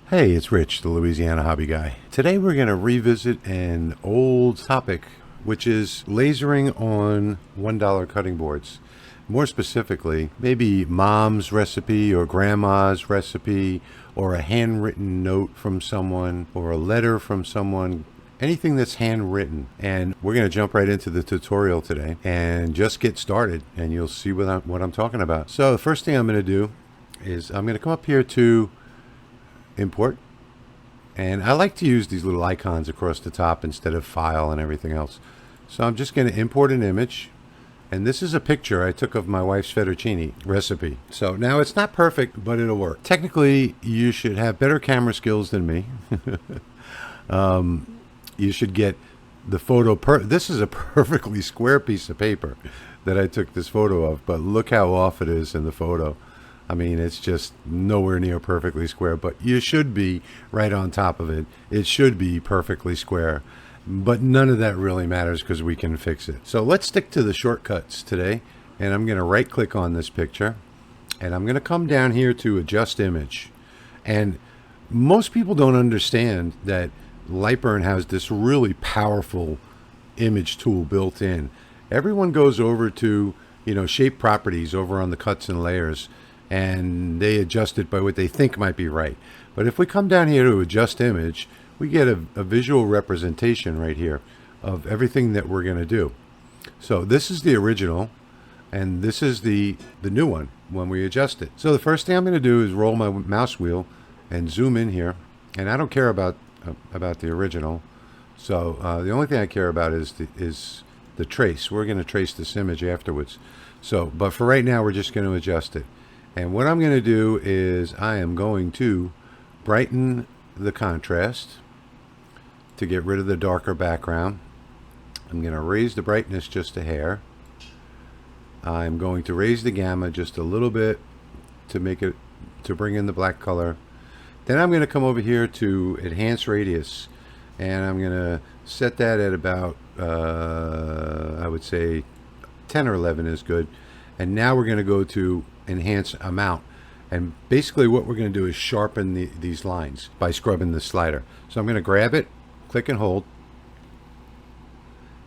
Hey, it's Rich, the Louisiana Hobby Guy. Today we're going to revisit an old topic, which is lasering on $1 cutting boards. More specifically, maybe mom's recipe or grandma's recipe, or a handwritten note from someone, or a letter from someone. Anything that's handwritten. And we're going to jump right into the tutorial today and just get started, and you'll see what I'm talking about. So the first thing I'm going to do is I'm going to come up here to import, and I like to use these little icons across the top instead of file and everything else. So I'm just going to import an image, and this is a picture I took of my wife's fettuccine recipe. So now it's not perfect, but it'll work. Technically, you should have better camera skills than me. You should get the photo this is a perfectly square piece of paper that I took this photo of, but look how off it is in the photo. I mean, it's just nowhere near perfectly square, but you should be right on top of it. It should be perfectly square, but none of that really matters because we can fix it. So let's stick to the shortcuts today, and I'm going to right click on this picture, and I'm going to come down here to adjust image. And most people don't understand that Lightburn has this really powerful image tool built in. Everyone goes over to, shape properties over on the cuts and layers, and they adjust it by what they think might be right. But if we come down here to adjust image, we get a visual representation right here of everything that we're going to do. So this is the original, and this is the new one when we adjust it. So the first thing I'm going to do is roll my mouse wheel and zoom in here, and I don't care about the original. So the only thing I care about is the trace. We're going to trace this image afterwards. So, but for right now, we're just going to adjust it. And what I'm going to do is I am going to brighten the contrast to get rid of the darker background. I'm going to raise the brightness just a hair. I'm going to raise the gamma just a little bit to bring in the black color. Then I'm going to come over here to enhance radius, and I'm going to set that at about I would say 10 or 11 is good. And now we're going to go to enhance amount, and basically what we're going to do is sharpen these lines by scrubbing the slider. So I'm going to grab it, click and hold,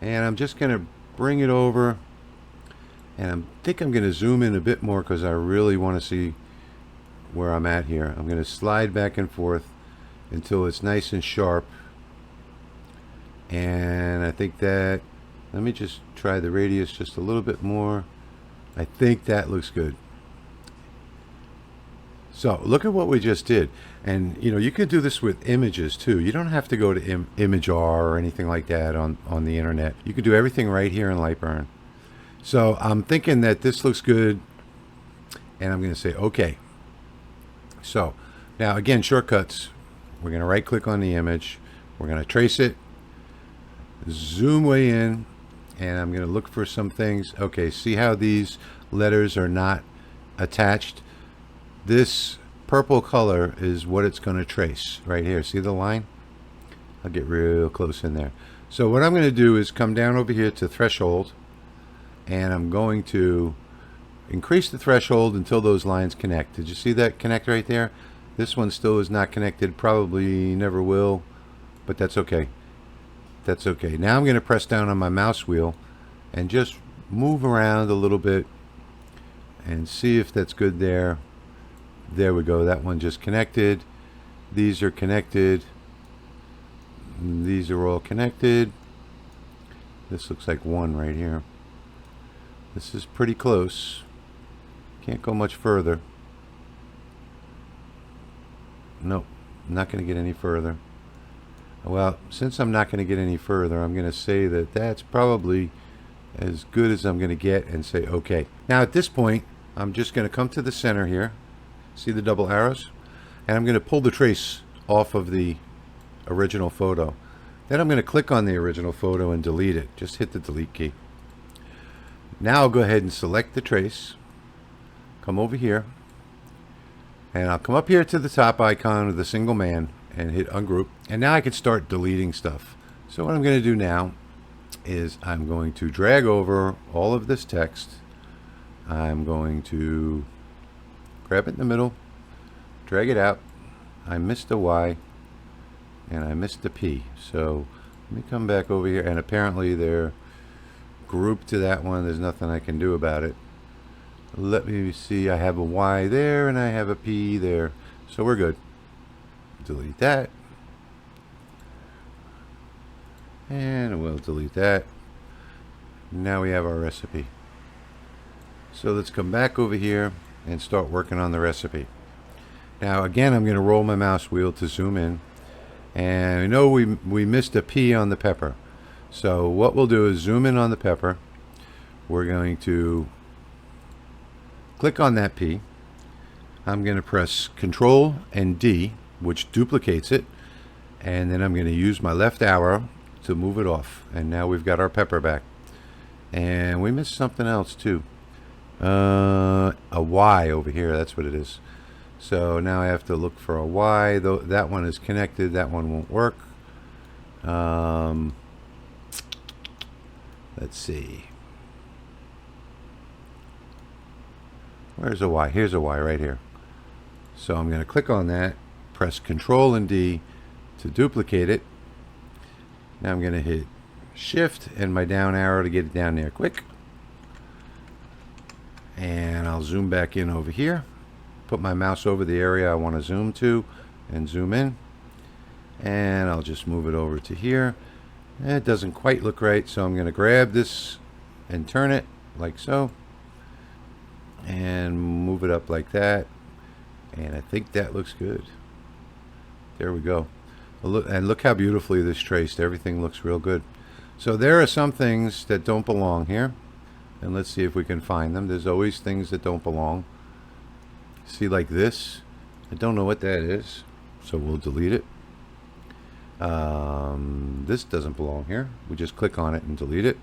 and I'm just going to bring it over, and I think I'm going to zoom in a bit more because I really want to see where I'm at here. I'm going to slide back and forth until it's nice and sharp, and I think that, let me just try the radius just a little bit more. I think that looks good. So look at what we just did. And you could do this with images too. You don't have to go to Imgur or anything like that on the internet. You can do everything right here in Lightburn. So I'm thinking that this looks good, and I'm going to say okay. So now again, shortcuts. We're going to right click on the image. We're going to trace it, zoom way in, and I'm going to look for some things. Okay, see how these letters are not attached? This purple color is what it's going to trace right here. See the line? I'll get real close in there. So what I'm going to do is come down over here to threshold, and I'm going to increase the threshold until those lines connect. Did you see that connect right there? This one still is not connected, probably never will, but that's okay. That's okay. Now I'm going to press down on my mouse wheel and just move around a little bit and see if that's good there. There we go. That one just connected. These are connected. These are all connected. This looks like one right here. This is pretty close. Can't go much further. Nope, not going to get any further. Well, since I'm not going to get any further, I'm going to say that that's probably as good as I'm going to get and say okay. Now at this point, I'm just going to come to the center here. See the double arrows? And I'm going to pull the trace off of the original photo. Then I'm going to click on the original photo and delete it. Just hit the delete key. Now I'll go ahead and select the trace. Come over here. And I'll come up here to the top icon of the single man and hit ungroup. And now I can start deleting stuff. So what I'm going to do now is I'm going to drag over all of this text. I'm going to grab it in the middle, drag it out, I missed a Y and I missed a P. So let me come back over here, and apparently they're grouped to that one. There's nothing I can do about it. Let me see, I have a Y there and I have a P there. So we're good. Delete that. And we'll delete that. Now we have our recipe. So let's come back over here and start working on the recipe. Now again, I'm going to roll my mouse wheel to zoom in. And I know we missed a P on the pepper. So what we'll do is zoom in on the pepper. We're going to click on that P. I'm going to press Control and D, which duplicates it. And then I'm going to use my left arrow to move it off. And now we've got our pepper back. And we missed something else too. A Y over here, that's what it is. So now I have to look for a Y. Though that one is connected, that one won't work. Let's see. Where's a Y? Here's a Y right here. So I'm going to click on that, press Control and D to duplicate it. Now I'm going to hit Shift and my down arrow to get it down there quick. And I'll zoom back in over here. Put my mouse over the area I want to zoom to and zoom in. And I'll just move it over to here. It doesn't quite look right, so I'm going to grab this and turn it like so. And move it up like that. And I think that looks good. There we go. And look how beautifully this traced. Everything looks real good. So there are some things that don't belong here. And let's see if we can find them. There's always things that don't belong. See, like this. I don't know what that is. So we'll delete it. This doesn't belong here. We just click on it and delete it.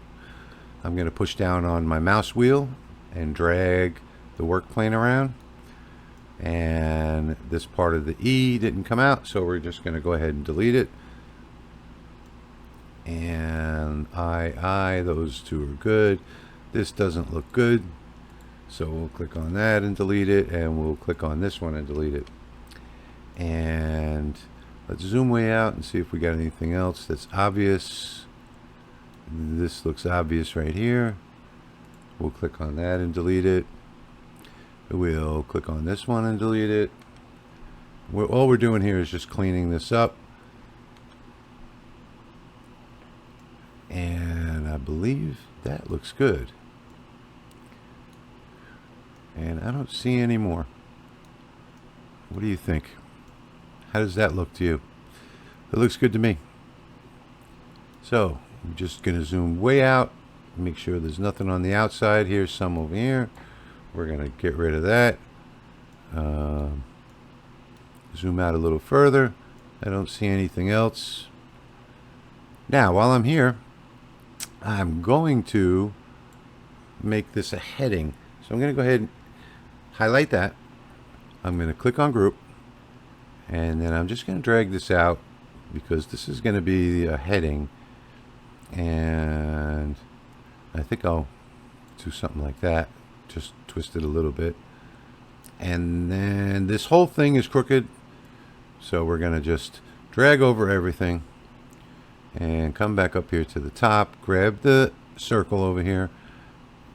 I'm going to push down on my mouse wheel and drag the work plane around. And this part of the E didn't come out, so we're just going to go ahead and delete it. And I, those two are good. This doesn't look good, so we'll click on that and delete it, and we'll click on this one and delete it. And let's zoom way out and see if we got anything else that's obvious. This looks obvious right here. We'll click on that and delete it. We'll click on this one and delete it. All we're doing here is just cleaning this up. And I believe that looks good. And I don't see any more. What do you think? How does that look to you? It looks good to me. So I'm just going to zoom way out. Make sure there's nothing on the outside. Here's some over here. We're going to get rid of that. Zoom out a little further. I don't see anything else. Now, while I'm here, I'm going to make this a heading. So I'm going to go ahead and highlight that. I'm going to click on group. And then I'm just going to drag this out because this is going to be a heading. And I think I'll do something like that. Just twist it a little bit. And then this whole thing is crooked. So we're going to just drag over everything. And come back up here to the top. Grab the circle over here.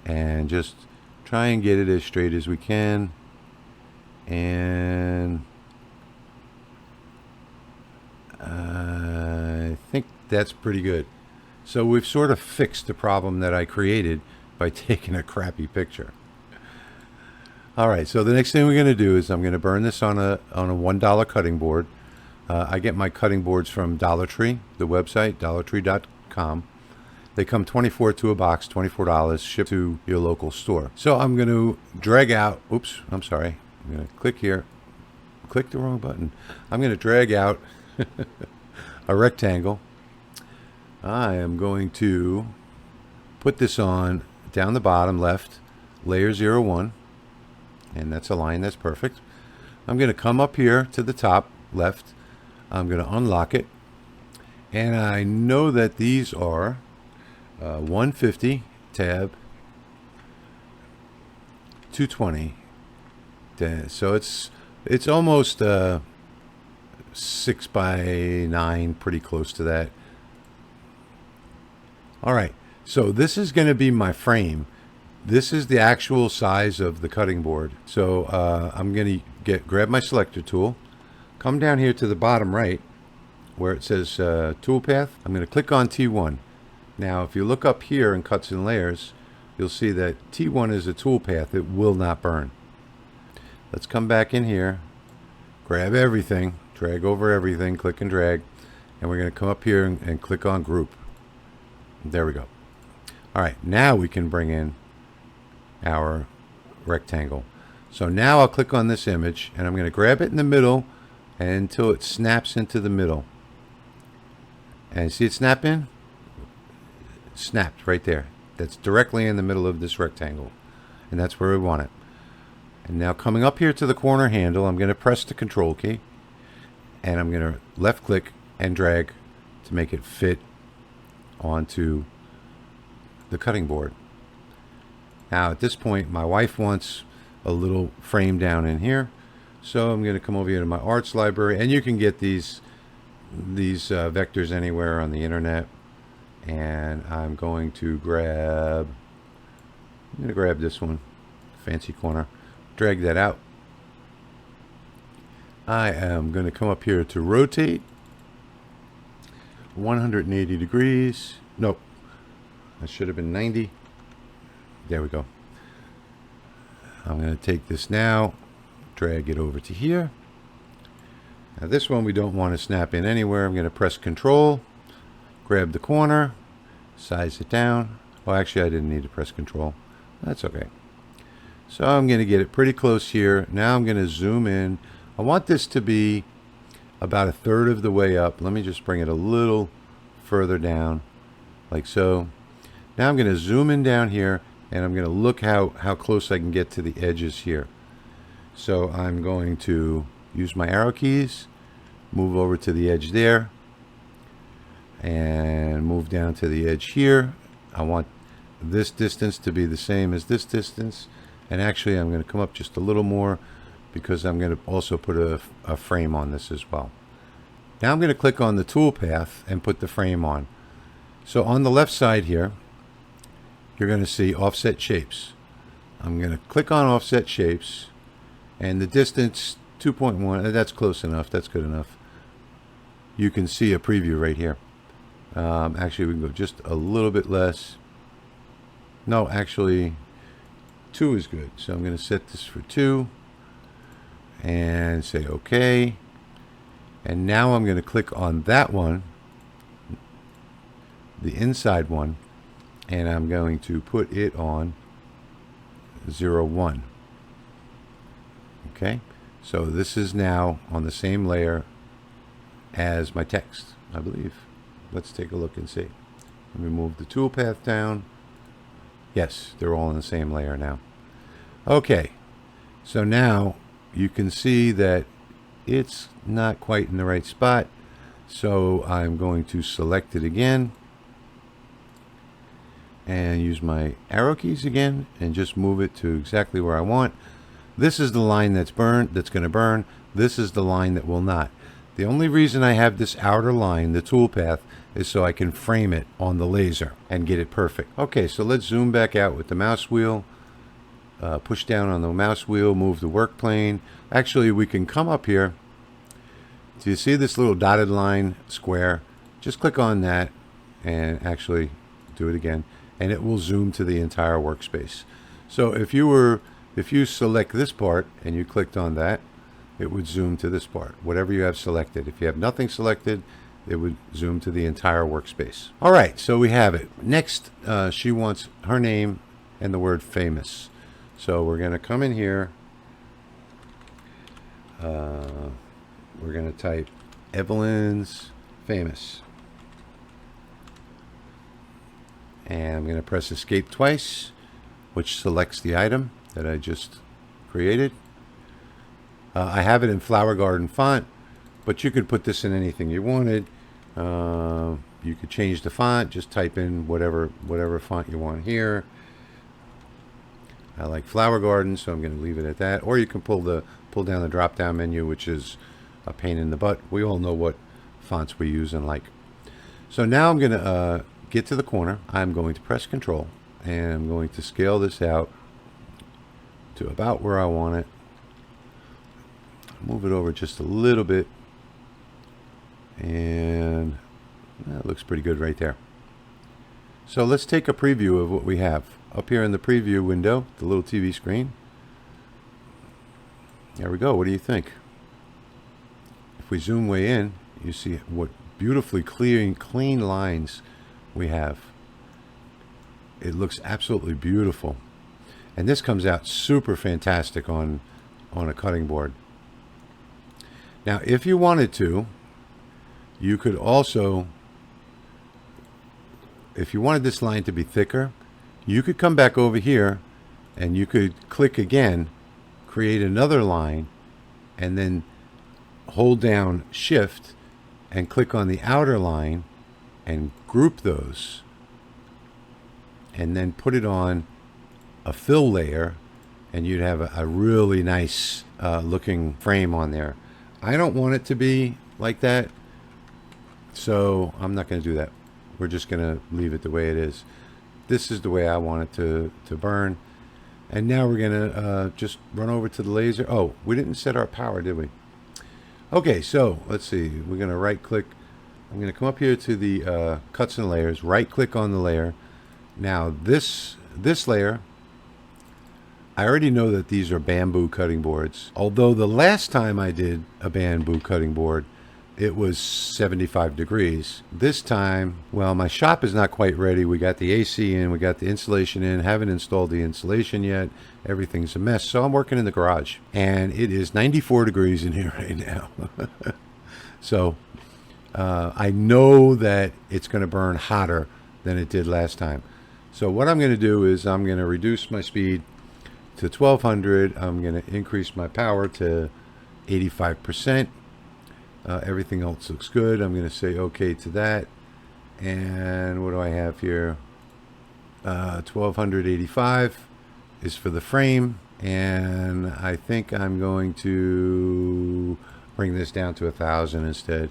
And just try and get it as straight as we can. And I think that's pretty good. So we've sort of fixed the problem that I created by taking a crappy picture. All right, so the next thing we're going to do is I'm going to burn this on a $1 cutting board. I get my cutting boards from Dollar Tree, the website, dollartree.com. They come 24 to a box, $24, shipped to your local store. So I'm going to drag out, oops, I'm sorry. I'm going to click here. Click the wrong button. I'm going to drag out a rectangle. I am going to put this on down the bottom left, layer 01. And that's a line that's perfect. I'm going to come up here to the top left. I'm going to unlock it. And I know that these are 150 tab 220. So it's almost 6 by 9, pretty close to that. All right, so this is going to be my frame. This is the actual size of the cutting board. So I'm going to grab my selector tool, come down here to the bottom right where it says toolpath. I'm going to click on T1. Now if you look up here in cuts and layers, you'll see that T1 is a toolpath. It will not burn. Let's come back in here, grab everything, drag over everything, click and drag, and we're going to come up here and click on group. There we go. All right, now we can bring in our rectangle. So now I'll click on this image and I'm going to grab it in the middle until it snaps into the middle. And see it snap in? Snapped right there. That's directly in the middle of this rectangle. And that's where we want it. And now coming up here to the corner handle, I'm going to press the control key. And I'm going to left click and drag to make it fit onto the cutting board. Now at this point my wife wants a little frame down in here, so I'm going to come over here to my arts library, and you can get these vectors anywhere on the internet, and I'm going to grab this one, fancy corner, drag that out. I am going to come up here to rotate 180 degrees. Nope, that should have been 90. There we go. I'm going to take this now, drag it over to here. Now this one we don't want to snap in anywhere. I'm going to press Control, grab the corner, size it down. Oh, actually I didn't need to press Control. That's okay. So I'm going to get it pretty close here. Now I'm going to zoom in. I want this to be about 1/3 of the way up. Let me just bring it a little further down, like so. Now I'm going to zoom in down here, and I'm going to look how close I can get to the edges here. So I'm going to use my arrow keys, move over to the edge there, and move down to the edge here. I want this distance to be the same as this distance, and actually I'm going to come up just a little more because I'm going to also put a frame on this as well. Now I'm going to click on the toolpath and put the frame on. So on the left side here, you're going to see offset shapes. I'm going to click on offset shapes, and the distance 2.1, that's close enough, that's good enough. You can see a preview right here. Actually we can go just a little bit less. No, actually 2 is good. So I'm going to set this for 2 and say OK. And now I'm going to click on that one, the inside one, and I'm going to put it on 0.1. Okay, so this is now on the same layer as my text, I believe. Let's take a look and see. Let me move the toolpath down. Yes, they're all in the same layer now. Okay, so now you can see that it's not quite in the right spot, so I'm going to select it again and use my arrow keys again and just move it to exactly where I want. This is the line that's going to burn. This is the line that will not. The only reason I have this outer line, the toolpath, is so I can frame it on the laser and get it perfect. Okay, so let's zoom back out with the mouse wheel. Push down on the mouse wheel, move the work plane. Actually, we can come up here. Do you see this little dotted line square? Just click on that and actually do it again, and it will zoom to the entire workspace. So if you select this part and you clicked on that, it would zoom to this part, whatever you have selected. If you have nothing selected, it would zoom to the entire workspace. All right, so we have it. Next, she wants her name and the word famous. So we're going to come in here. We're going to type Evelyn's famous. And I'm going to press escape twice, which selects the item that I just created. I have it in Flower Garden font, but you could put this in anything you wanted. You could change the font, just type in whatever font you want here. I like Flower Garden, so I'm going to leave it at that. Or you can pull down the drop-down menu, which is a pain in the butt. We all know what fonts we use and like. So now I'm going to get to the corner. I'm going to press Control, and I'm going to scale this out to about where I want it. Move it over just a little bit, and that looks pretty good right there. So let's take a preview of what we have. Up here in the preview window, the little TV screen. There we go. What do you think? If we zoom way in, you see what beautifully clean lines we have. It looks absolutely beautiful. And this comes out super fantastic on a cutting board. Now, if you wanted to, you could also, if you wanted this line to be thicker, you could come back over here and you could click again, create another line, and then hold down Shift and click on the outer line and group those, and then put it on a fill layer, and you'd have a really nice looking frame on there. I don't want it to be like that, so I'm not going to do that. We're just going to leave it the way it is. This is the way I want it to burn. And now we're going to just run over to the laser. Oh, we didn't set our power, did we? Okay, so let's see. We're going to right click. I'm going to come up here to the cuts and layers, right click on the layer. Now this layer, I already know that these are bamboo cutting boards. Although the last time I did a bamboo cutting board, it was 75 degrees. This time, well, my shop is not quite ready. We got the AC in, we got the insulation in, haven't installed the insulation yet. Everything's a mess. So I'm working in the garage, and it is 94 degrees in here right now. So I know that it's going to burn hotter than it did last time. So what I'm going to do is I'm going to reduce my speed to 1200. I'm going to increase my power to 85%. Everything else looks good. I'm going to say okay to that. And what do I have here? 1285 is for the frame. And I think I'm going to bring this down to 1000 instead.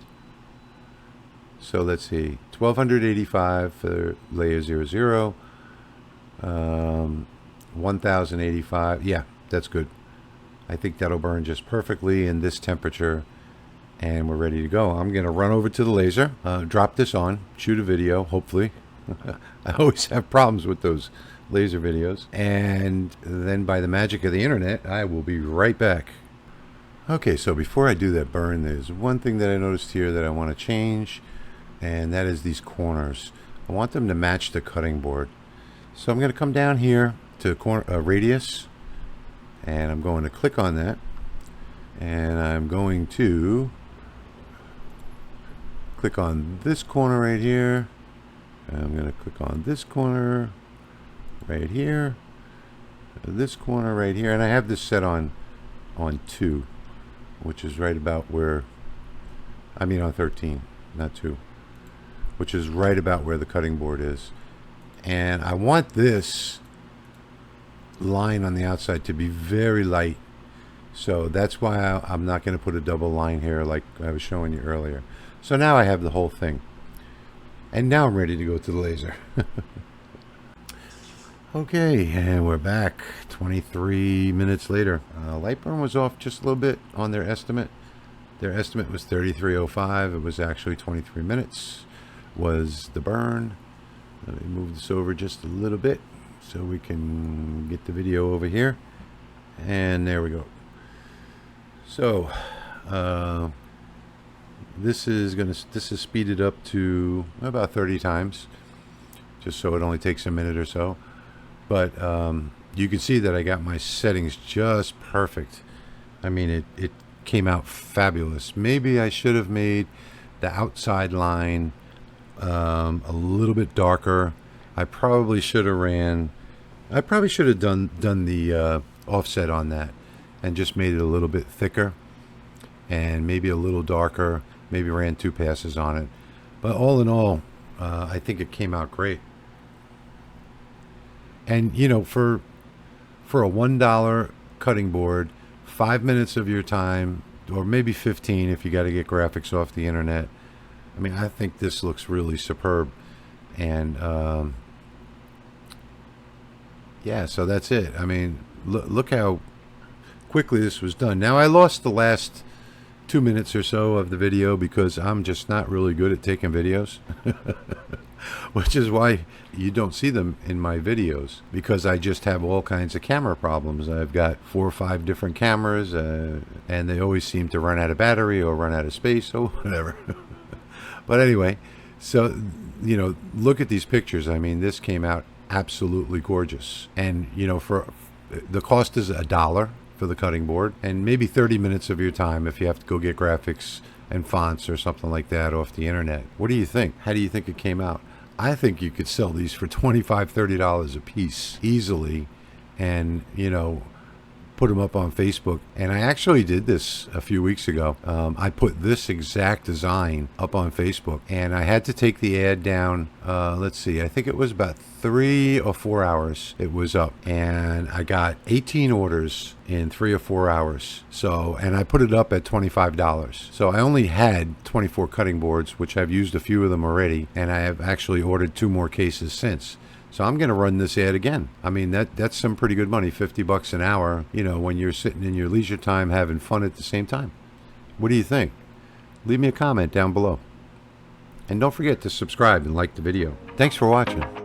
So let's see. 1285 for layer 00. 1085. Yeah, that's good. I think that'll burn just perfectly in this temperature. And we're ready to go. I'm going to run over to the laser, drop this on, shoot a video, hopefully. I always have problems with those laser videos. And then by the magic of the internet, I will be right back. Okay, so before I do that burn, there's one thing that I noticed here that I want to change, and that is these corners. I want them to match the cutting board. So I'm going to come down here to radius, and I'm going to click on that, and I'm going to click on this corner right here. I'm going to click on this corner right here, this corner right here, and I have this set on 2, which is right about where, I mean on 13, not 2, which is right about where the cutting board is. And I want this line on the outside to be very light, so that's why I'm not going to put a double line here like I was showing you earlier. So now I have the whole thing, and now I'm ready to go to the laser. Okay, and we're back 23 minutes later. Lightburn was off just a little bit on their estimate. Their estimate was 33:05. It was actually 23 minutes was the burn. Let me move this over just a little bit so we can get the video over here. And there we go. So this is speeded up to about 30 times, just so it only takes a minute or so. But you can see that I got my settings just perfect. I mean, it came out fabulous. Maybe I should have made the outside line a little bit darker. I probably should have done the offset on that and just made it a little bit thicker and maybe a little darker, maybe ran 2 passes on it. But all in all, I think it came out great. And you know, for a $1 cutting board, 5 minutes of your time or maybe 15 if you got to get graphics off the internet. I mean, I think this looks really superb. And yeah, so that's it. I mean, look how quickly this was done. Now, I lost the last 2 minutes or so of the video because I'm just not really good at taking videos. Which is why you don't see them in my videos, because I just have all kinds of camera problems. I've got 4 or 5 different cameras, and they always seem to run out of battery or run out of space or whatever. But anyway, so, you know, look at these pictures. I mean, this came out absolutely gorgeous. And, you know, for the cost is $1 for the cutting board, and maybe 30 minutes of your time if you have to go get graphics and fonts or something like that off the internet. What do you think? How do you think it came out? I think you could sell these for $25, $30 a piece easily, and, you know, put them up on Facebook. And I actually did this a few weeks ago. I put this exact design up on Facebook, and I had to take the ad down. Let's see, I think it was about 3 or 4 hours it was up, and I got 18 orders in 3 or 4 hours. So, and I put it up at $25. So I only had 24 cutting boards, which I've used a few of them already, and I have actually ordered 2 more cases since. So I'm going to run this ad again. I mean, that's some pretty good money, $50 an hour, you know, when you're sitting in your leisure time having fun at the same time. What do you think? Leave me a comment down below. And don't forget to subscribe and like the video. Thanks for watching.